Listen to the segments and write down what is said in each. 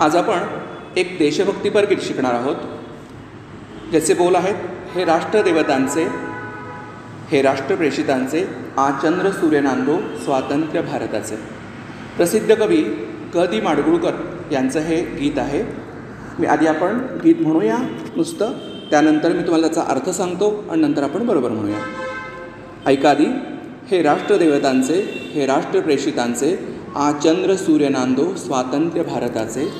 आज आपण एक देशभक्तीपर गीत शिकणार आहोत, ज्याचे बोल आहेत, हे राष्ट्रदेवतांचे, हे राष्ट्रप्रेषितांचे, चंद्र सूर्य नांदो स्वातंत्र्य भारताचे. प्रसिद्ध कवी ग दि माडगूळकर यांचं हे गीत आहे. आपण गीत म्हणूया नुसतं, त्यानंतर मी तुम्हाला त्याचा अर्थ सांगतो आणि नंतर आपण बरोबर म्हणूया. ऐका आधी. हे राष्ट्रदेवतांचे, हे राष्ट्रप्रेषितांचे, चंद्र सूर्य नांदो स्वातंत्र्य भारताचे.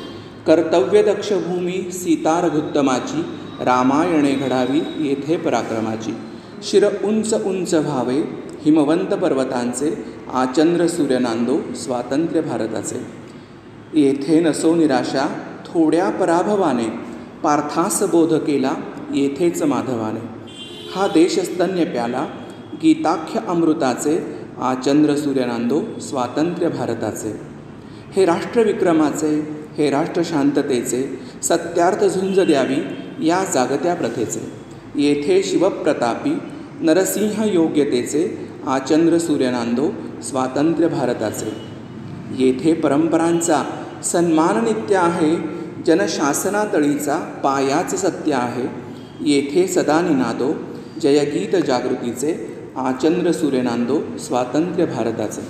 कर्तव्यदक्ष भूमी सीता रघुत्तमाची, रामायणे घडावी येथे पराक्रमाची. शिर उंच उंच व्हावे हिमवंत पर्वतांचे, चंद्र सूर्य नांदो स्वातंत्र्य भारताचे. येथे नसो निराशा थोड्या पराभवाने, पार्थास बोध केला येथेच माधवाने. हा देश स्तन्य प्याला गीताख्य अमृताचे, चंद्र सूर्य नांदो स्वातंत्र्य भारताचे. हे राष्ट्रविक्रमाचे, हे राष्ट्र शांततेचे, सत्यार्थ झुंज द्यावी या जागत्या प्रथेचे. येथे शिवप्रतापी नरसिंह योग्यतेचे, चंद्र सूर्य नांदो स्वातंत्र्य भारताचे. येथे परंपरांचा सन्मान नित्य आहे, जनशासनातळीचा पायाच सत्य आहे. येथे सदा निनादो जयगीत जागृतीचे, चंद्र सूर्य नांदो स्वातंत्र्य भारताचे.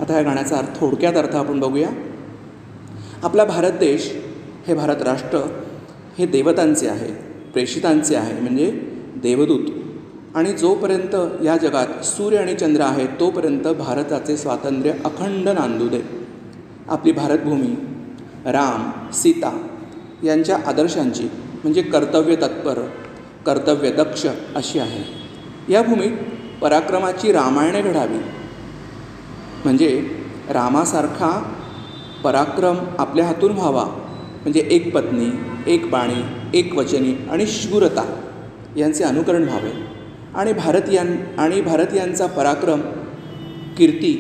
आता या गाण्याचा थोडक्यात अर्थ आपण बघूया. आपला भारत देश, हे भारत राष्ट्र, हे देवतांचे आहे, प्रेषितांचे आहे, म्हणजे देवदूत. आणि जोपर्यंत या जगात सूर्य आणि चंद्र आहे तोपर्यंत भारताचे स्वातंत्र्य अखंड नांदू दे. आपली भारतभूमी राम सीता यांच्या आदर्शांची, म्हणजे कर्तव्य तत्पर, कर्तव्यदक्ष अशी आहे. या भूमीत पराक्रमाची रामायणे घडावी, म्हणजे रामासारखा पराक्रम आपल्या हातून व्हावा, म्हणजे एक पत्नी, एक बाणी, एक वचनी आणि शूरता यांचे अनुकरण व्हावे. आणि भारतीयांचा पराक्रम, कीर्ती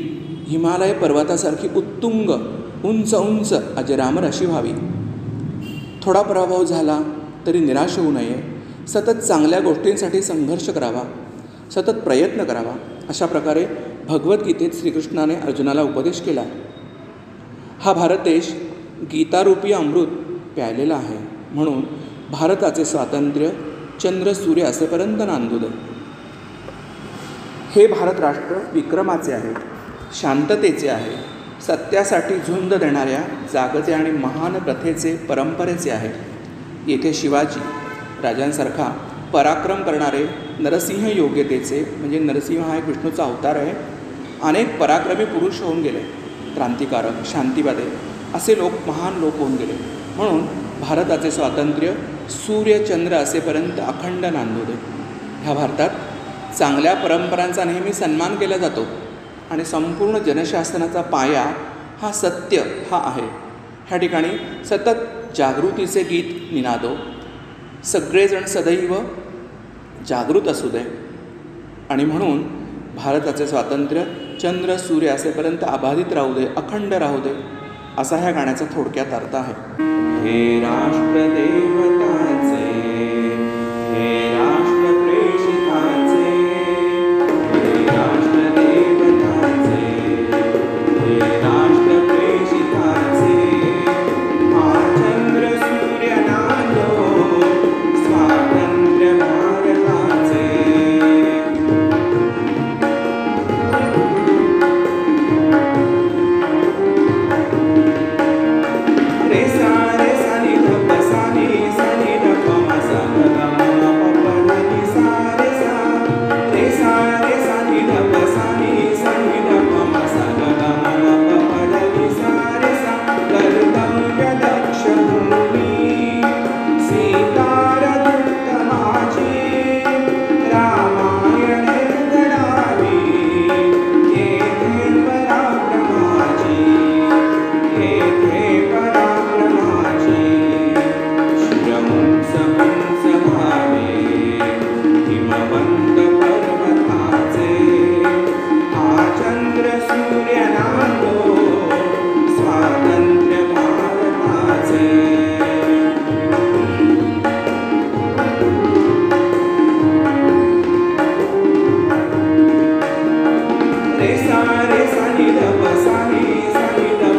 हिमालय पर्वतासारखी उत्तुंग उंच उंच अजरामर अशी व्हावी. थोडा पराभव झाला तरी निराश होऊ नये, सतत चांगल्या गोष्टींसाठी संघर्ष करावा, सतत प्रयत्न करावा. अशा प्रकारे भगवद्गीतेत श्रीकृष्णाने अर्जुनाला उपदेश केला. हा भारत देश गीतारूपी अमृत प्यायलेला आहे, म्हणून भारताचे स्वातंत्र्य चंद्र सूर्य असेपर्यंत नांदू दे. हे भारत राष्ट्र विक्रमाचे आहे, शांततेचे आहे, सत्यासाठी झुंज देणाऱ्या जागत्या आणि महान प्रथेचे, परंपरेचे आहे. येथे शिवाजी राजांसारखा पराक्रम करणारे, नरसिंह योग्यतेचे, म्हणजे नरसिंह हा एक विष्णूचा अवतार आहे, अनेक पराक्रमी पुरुष होऊन गेले, क्रांतिकारक, शांतिवादी असे लोक, महान लोक होऊन गेले. म्हणून भारताचे स्वातंत्र्य सूर्यचंद्र असेपर्यंत अखंड नांदू दे. ह्या भारतात चांगल्या परंपरांचा नेहमी सन्मान केला जातो आणि संपूर्ण जनशासनाचा पाया हा सत्य हा आहे. ह्या ठिकाणी सतत जागृतीचे गीत निनादो. सगळेजण सदैव जागृत असू दे. आणि म्हणून भारताचे स्वातंत्र्य चंद्र सूर्य असेपर्यंत अबाधित राहू दे, अखंड राहू दे, असा ह्या गाण्याचा थोडक्यात अर्थ आहे. हे राष्ट्रदेवताचे, हे राष्ट्रप्रेषिताचे, हे राष्ट्रदेवताचे, हे राष्ट्रप्रेषिताचे, चंद्र सूर्य नांदो स्वातंत्र्य भारताचे. रे सा रे सा नि ध प सा नि सा नि ध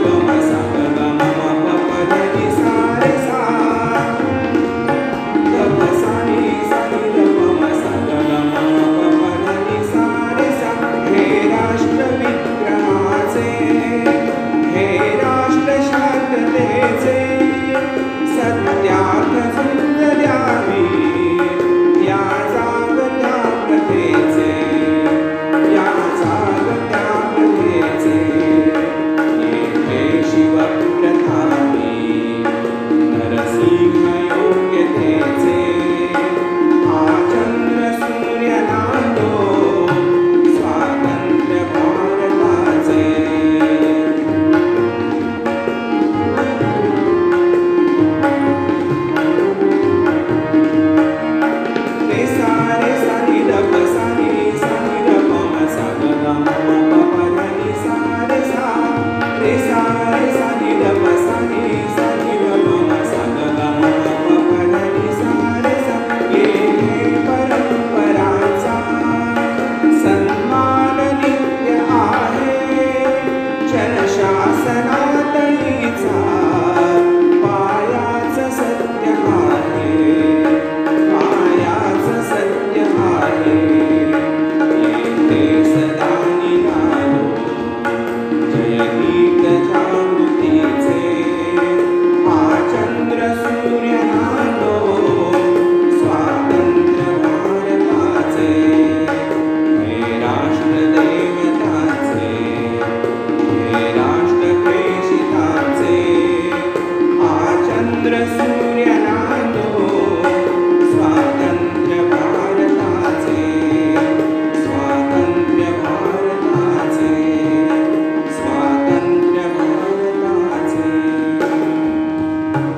प म सा